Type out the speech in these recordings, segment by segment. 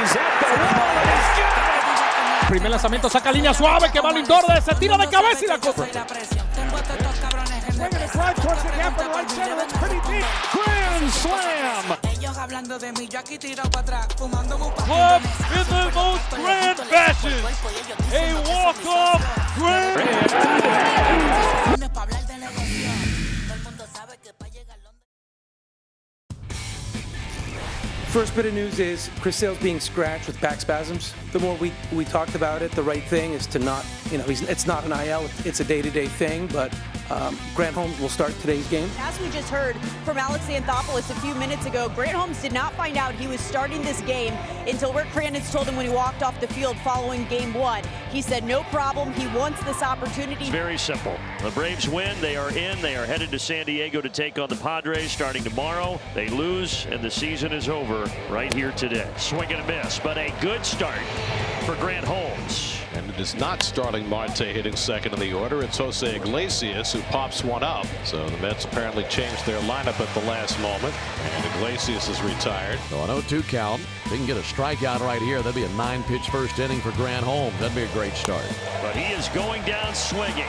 He's at the wall and he's got it. Primer lanzamiento, saca línea suave que va Lindor, se tira de cabeza y la cosa. Swinging a drive towards the gap in right center, it's pretty deep. Grand slam. Club in the most grand fashion. A walk-off grand. First bit of news is Chris Sale's being scratched with back spasms. The more we talked about it, the right thing is to not, it's not an IL, it's a day-to-day thing, but Grant Holmes will start today's game. As we just heard from Alex Anthopoulos a few minutes ago, Grant Holmes did not find out he was starting this game until Rick Kranitz told him when he walked off the field following game one. He said no problem, he wants this opportunity. It's very simple. The Braves win, they are in, they are headed to San Diego to take on the Padres starting tomorrow. They lose, and the season is over right here today. Swing and a miss, but a good start for Grant Holmes. And it is not starting Marte hitting second in the order. It's Jose Iglesias who pops one up. So the Mets apparently changed their lineup at the last moment. And Iglesias is retired. So an 0-2 count. If he can get a strikeout right here, that'd be a 9-pitch first inning for Grant Holmes. That'd be a great start. But he is going down swinging.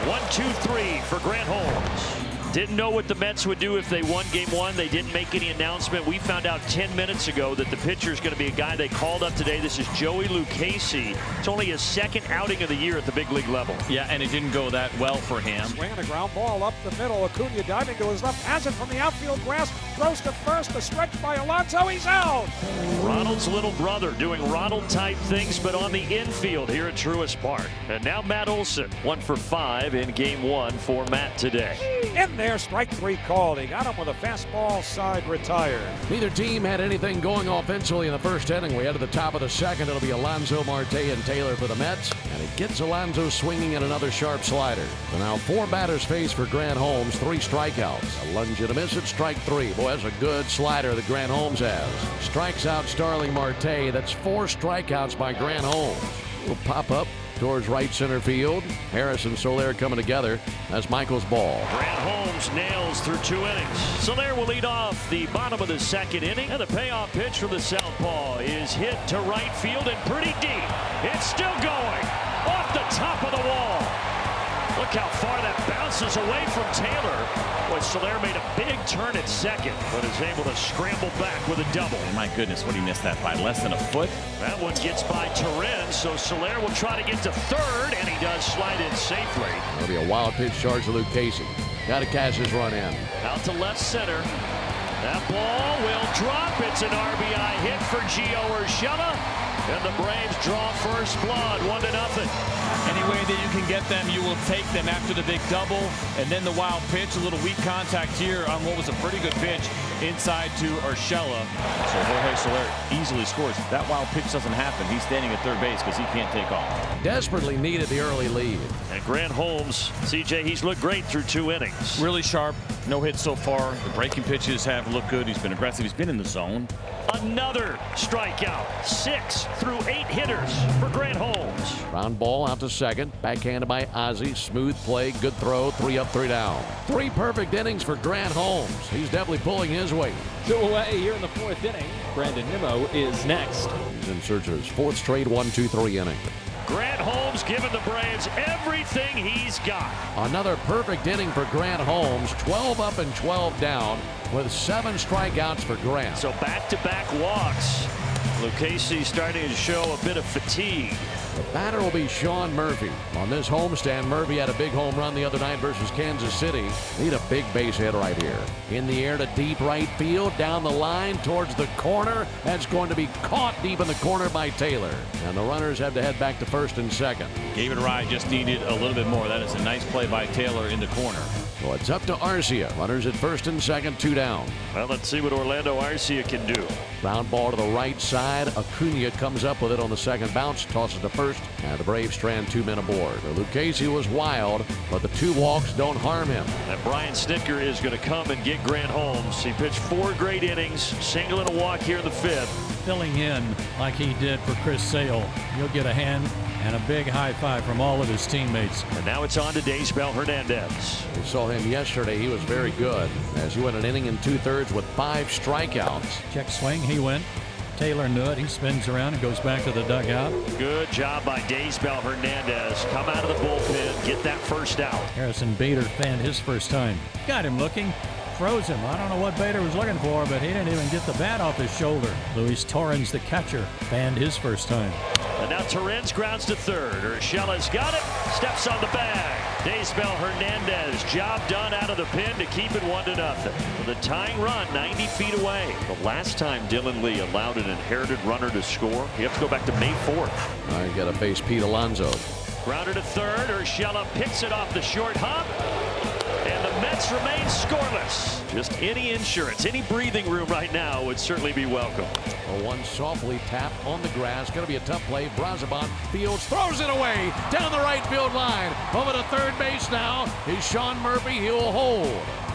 1-2-3 for Grant Holmes. Didn't know what the Mets would do if they won game one. They didn't make any announcement. We found out 10 minutes ago that the pitcher is going to be a guy they called up today. This is Joey Lucchesi. It's only his second outing of the year at the big league level. Yeah, and it didn't go that well for him. Swinging a ground ball up the middle. Acuna diving to his left, has it from the outfield grass, throws to first, a stretch by Alonso, he's out. Ronald's little brother doing Ronald-type things, but on the infield here at Truist Park. And now Matt Olson, 1 for 5 in game one for Matt today. In there, strike three called. He got him with a fastball, side retired. Neither team had anything going offensively in the first inning. We head to the top of the second. It'll be Alonso, Marte, and Taylor for the Mets. And it gets Alonso swinging at another sharp slider. So now 4 batters faced for Grant Holmes, 3 strikeouts. A lunge and a miss at strike 3. Boy, that's a good slider that Grant Holmes has. Strikes out Starling Marte. That's 4 strikeouts by Grant Holmes. Will pop up towards right center field. Harris and Soler coming together. That's Michael's ball. Grant Holmes nails through 2 innings. Soler will lead off the bottom of the second inning. And the payoff pitch from the southpaw is hit to right field and pretty deep. It's still going off the top of the wall. Look how far that bounces away from Taylor. Boy, Soler made a big turn at second, but is able to scramble back with a double. My goodness, what he missed that by less than a foot. That one gets by Turin, so Soler will try to get to third, and he does slide in safely. That'll be a wild pitch charge to Lucchesi. Got to cash his run in. Out to left center. That ball will drop. It's an RBI hit for Gio Urshela, and the Braves draw first blood, 1-0. Any way that you can get them, you will take them after the big double. And then the wild pitch, a little weak contact here on what was a pretty good pitch inside to Urshela. So Jorge Soler easily scores. That wild pitch doesn't happen. He's standing at third base because he can't take off. Desperately needed the early lead. And Grant Holmes, CJ, he's looked great through 2 innings. Really sharp. No hits so far. The breaking pitches have looked good. He's been aggressive. He's been in the zone. Another strikeout. 6 through 8 hitters for Grant Holmes. Ground ball out to second. Backhanded by Ozzie. Smooth play. Good throw. 3 up, 3 down. 3 perfect innings for Grant Holmes. He's definitely pulling his weight. 2 away here in the 4th inning. Brandon Nimmo is next. He's in search of his 4th straight 1-2-3 inning. Grant Holmes giving the Braves everything he's got. Another perfect inning for Grant Holmes. 12 up and 12 down with 7 strikeouts for Grant. So back-to-back walks. Lucchesi starting to show a bit of fatigue. The batter will be Sean Murphy. On this homestand, Murphy had a big home run the other night versus Kansas City. Need a big base hit right here. In the air to deep right field, down the line towards the corner. That's going to be caught deep in the corner by Taylor. And the runners have to head back to first and second. Gave it a ride, just needed a little bit more. That is a nice play by Taylor in the corner. So it's up to Arcia. Runners at first and second, 2 down. Well, let's see what Orlando Arcia can do. Ground ball to the right side. Acuna comes up with it on the second bounce, tosses to first, and the Braves strand 2 men aboard. Lucchesi was wild, but the 2 walks don't harm him. And Brian Snitker is going to come and get Grant Holmes. He pitched 4 great innings, single and a walk here in the 5th. Filling in like he did for Chris Sale. You'll get a hand and a big high five from all of his teammates. And now it's on to Daysbel Hernandez. We saw him yesterday. He was very good as he went an inning and 2/3 with 5 strikeouts. Check swing, he went Taylor knew it. He spins around and goes back to the dugout. Good job by Daysbel Hernandez. Come out of the bullpen, get that first out. Harrison Bader fanned his first time. Got him looking. Froze him. I don't know what Bader was looking for, but he didn't even get the bat off his shoulder. Luis Torrens, the catcher, fanned his first time. And now Torrens grounds to third. Urshela's got it. Steps on the bag. Daysbel Hernandez, job done out of the pen to keep it 1-0. The tying run 90 feet away. The last time Dylan Lee allowed an inherited runner to score, you have to go back to May 4th. I got a base Pete Alonso. Grounded to third. Urshela picks it off the short hop. And the Mets remain scoreless. Just any insurance, any breathing room right now would certainly be welcome. A one softly tapped on the grass. Going to be a tough play. Bravos fields, throws it away down the right field line. Over to third base now is Sean Murphy. He'll hold.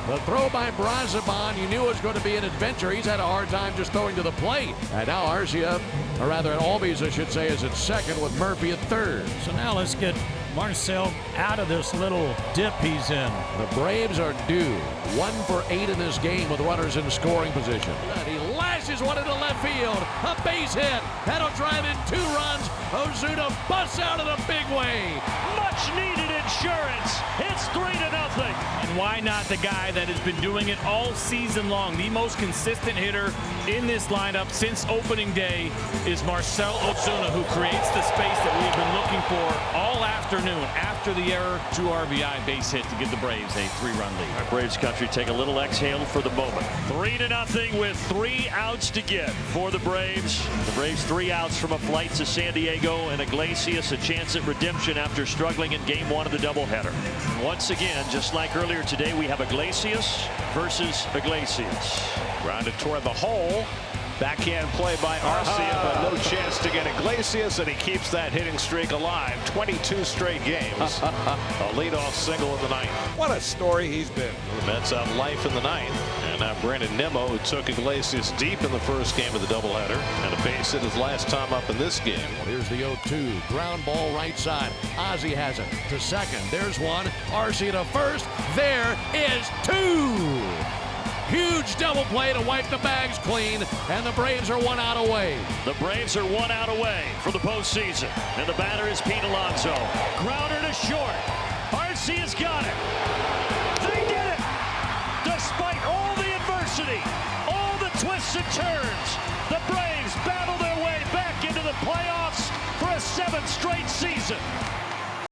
The throw by Bravos, you knew it was going to be an adventure. He's had a hard time just throwing to the plate. And now Arcia, or rather at Albies, I should say, is at second with Murphy at third. So now let's get Marcel out of this little dip he's in. The Braves are due 1 for 8 in this game with runners in scoring position. And he lashes one into left field. A base hit. That'll drive in 2 runs. Ozuna busts out in a big way. Much needed insurance. It's 3-0. And why not the guy that has been doing it all season long? The most consistent hitter in this lineup since opening day is Marcell Ozuna, who creates the space that we have been looking for all afternoon after the error. 2 RBI base hit to give the Braves a 3-run lead. Our Braves country take a little exhale for the moment. 3-0 with 3 outs to get for the Braves. The Braves 3 outs from a flight to San Diego, and Iglesias a chance at redemption after struggling in game 1 of the doubleheader. Once again, just like earlier today, we have Iglesias versus Iglesias. Grounded toward the hole. Backhand play by Arcia, but no chance to get Iglesias, and he keeps that hitting streak alive. 22 straight games. A leadoff single in the 9th. What a story he's been. The Mets have life in the 9th. And now Brandon Nimmo, who took Iglesias deep in the first game of the doubleheader, and a base hit his last time up in this game. Here's the 0-2. Ground ball right side. Ozzie has it to second. There's one. Arcia to first. There is 2. Huge double play to wipe the bags clean, and the Braves are 1 out away. The Braves are 1 out away for the postseason, and the batter is Pete Alonso. Grounder to short. Arcia's got it. They did it! Despite all the adversity, all the twists and turns, the Braves battle their way back into the playoffs for a 7th straight season.